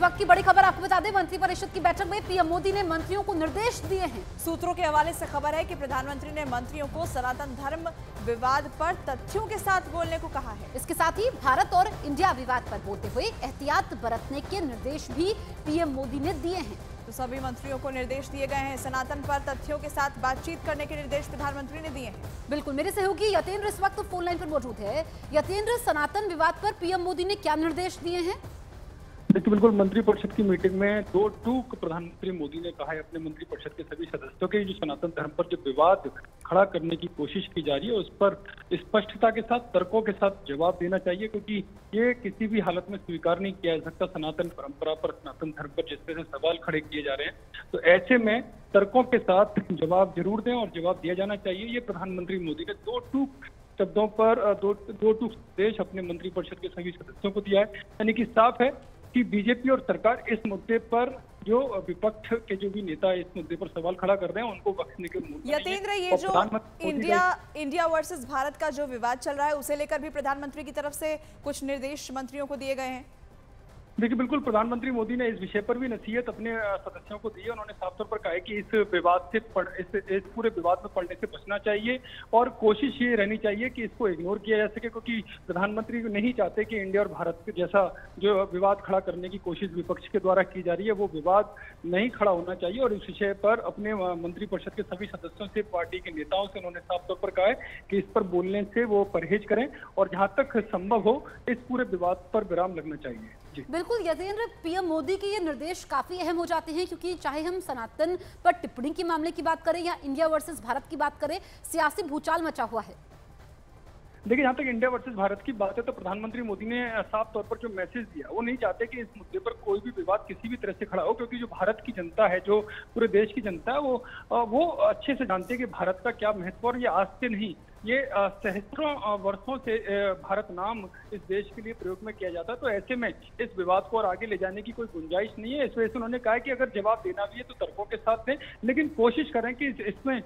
वक्त की बड़ी खबर आपको बता दें, मंत्रिपरिषद की बैठक में पीएम मोदी ने मंत्रियों को निर्देश दिए हैं। सूत्रों के हवाले से खबर है कि प्रधानमंत्री ने मंत्रियों को सनातन धर्म विवाद पर तथ्यों के साथ बोलने को कहा है। इसके साथ ही भारत और इंडिया विवाद पर बोलते हुए एहतियात बरतने के निर्देश भी पीएम मोदी ने दिए हैं। तो सभी मंत्रियों को निर्देश दिए गए हैं। सनातन पर तथ्यों के साथ बातचीत करने के निर्देश प्रधानमंत्री ने दिए हैं। बिल्कुल, मेरे सहयोगी यतेंद्र इस वक्त फोन लाइन पर मौजूद है। यतेंद्र, सनातन विवाद पर पीएम मोदी ने क्या निर्देश दिए हैं? देखिए, बिल्कुल मंत्रिपरिषद की मीटिंग में दो टूक प्रधानमंत्री मोदी ने कहा है अपने मंत्रिपरिषद के सभी सदस्यों के जो सनातन धर्म पर जो विवाद खड़ा करने की कोशिश की जा रही है उस पर स्पष्टता के साथ, तर्कों के साथ जवाब देना चाहिए, क्योंकि ये किसी भी हालत में स्वीकार नहीं किया जा सकता। सनातन परंपरा पर, सनातन धर्म पर जिस तरह से सवाल खड़े किए जा रहे हैं, तो ऐसे में तर्कों के साथ जवाब जरूर दें और जवाब दिया जाना चाहिए। ये प्रधानमंत्री मोदी ने दो टूक शब्दों पर दो टूक संदेश अपने मंत्रिपरिषद के सभी सदस्यों को दिया है। यानी कि साफ है कि बीजेपी और सरकार इस मुद्दे पर जो विपक्ष के जो भी नेता इस मुद्दे पर सवाल खड़ा कर रहे हैं उनको बख्शने के मूड में यतेंद्र, ये जो इंडिया वर्सेस भारत का जो विवाद चल रहा है उसे लेकर भी प्रधानमंत्री की तरफ से कुछ निर्देश मंत्रियों को दिए गए हैं। देखिए, बिल्कुल प्रधानमंत्री मोदी ने इस विषय पर भी नसीहत अपने सदस्यों को दी है। उन्होंने साफ तौर पर कहा है कि इस विवाद से इस पूरे विवाद में पड़ने से बचना चाहिए और कोशिश ये रहनी चाहिए कि इसको इग्नोर किया जा सके, क्योंकि प्रधानमंत्री नहीं चाहते कि इंडिया और भारत के जैसा जो विवाद खड़ा करने की कोशिश विपक्ष के द्वारा की जा रही है वो विवाद नहीं खड़ा होना चाहिए। और इस विषय पर अपने मंत्रिपरिषद के सभी सदस्यों से, पार्टी के नेताओं से उन्होंने साफ तौर पर कहा है कि इस पर बोलने से वो परहेज करें और जहां तक संभव हो इस पूरे विवाद पर विराम लगना चाहिए। बिल्कुल यतेंद्र, पीएम मोदी के ये निर्देश काफी अहम हो जाते हैं, क्योंकि चाहे हम सनातन पर टिप्पणी के मामले की बात करें या इंडिया वर्सेस भारत की बात करें, सियासी भूचाल मचा हुआ है। देखिए, जहाँ तक इंडिया वर्सेस भारत की बात है तो प्रधानमंत्री मोदी ने साफ तौर पर जो मैसेज दिया, वो नहीं चाहते कि इस मुद्दे पर कोई भी विवाद किसी भी तरह से खड़ा हो, क्योंकि जो भारत की जनता है, जो पूरे देश की जनता है, वो अच्छे से जानती है कि भारत का क्या महत्व। और ये आज से नहीं, ये सहस्त्रों वर्षों से भारत नाम इस देश के लिए प्रयोग में किया जाता है। तो ऐसे में इस विवाद को और आगे ले जाने की कोई गुंजाइश नहीं है। इस वजह से उन्होंने कहा कि अगर जवाब देना भी है तो तर्कों के साथ दें, लेकिन कोशिश करें कि इसमें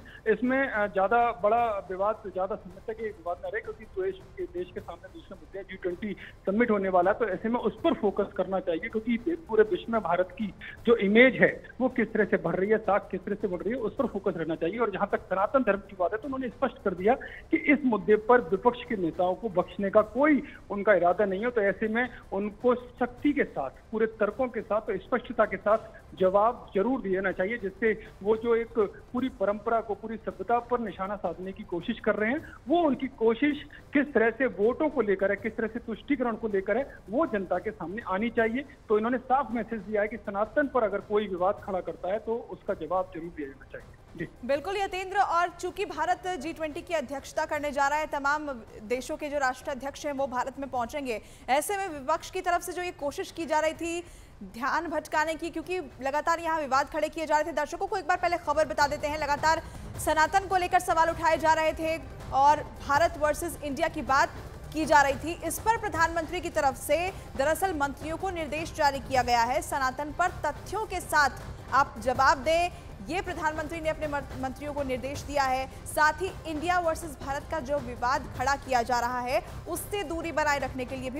ज्यादा बड़ा विवाद, ज्यादा समय तक ये विवाद न रहे, क्योंकि देश के सामने दूसरे मुद्दे G20 समिट होने वाला है। तो ऐसे में उस पर फोकस करना चाहिए, क्योंकि पूरे विश्व में भारत की जो इमेज है वो किस तरह से बढ़ रही है, साख किस तरह से बढ़ रही है, उस पर फोकस रहना चाहिए। और जहां तक सनातन धर्म की बात है तो उन्होंने स्पष्ट कर दिया कि इस मुद्दे पर विपक्ष के नेताओं को बख्शने का कोई उनका इरादा नहीं है। तो ऐसे में उनको सख्ती के साथ, पूरे तर्कों के साथ, तो स्पष्टता के साथ जवाब जरूर देना चाहिए, जिससे वो जो एक पूरी परंपरा को, पूरी सभ्यता पर निशाना साधने की कोशिश कर रहे हैं, वो उनकी कोशिश किस तरह से वोटों को लेकर है, किस तरह से तुष्टीकरण को लेकर है, वो जनता के सामने आनी चाहिए। तो इन्होंने साफ मैसेज दिया है कि सनातन पर अगर कोई विवाद खड़ा करता है तो उसका जवाब जरूर दिया जाना चाहिए। बिल्कुल यतेंद्र, और चूंकि भारत G20 की अध्यक्षता करने जा रहा है, तमाम देशों के जो राष्ट्राध्यक्ष हैं वो भारत में पहुंचेंगे। ऐसे में विपक्ष की तरफ से जो ये कोशिश की जा रही थी ध्यान भटकाने की, क्योंकि लगातार यहाँ विवाद खड़े किए जा रहे थे। दर्शकों को एक बार पहले खबर बता देते हैं, लगातार सनातन को लेकर सवाल उठाए जा रहे थे और भारत वर्सेस इंडिया की बात की जा रही थी। इस पर प्रधानमंत्री की तरफ से दरअसल मंत्रियों को निर्देश जारी किया गया है, सनातन पर तथ्यों के साथ आप जवाब दें, ये प्रधानमंत्री ने अपने मंत्रियों को निर्देश दिया है। साथ ही इंडिया वर्सेस भारत का जो विवाद खड़ा किया जा रहा है उससे दूरी बनाए रखने के लिए भी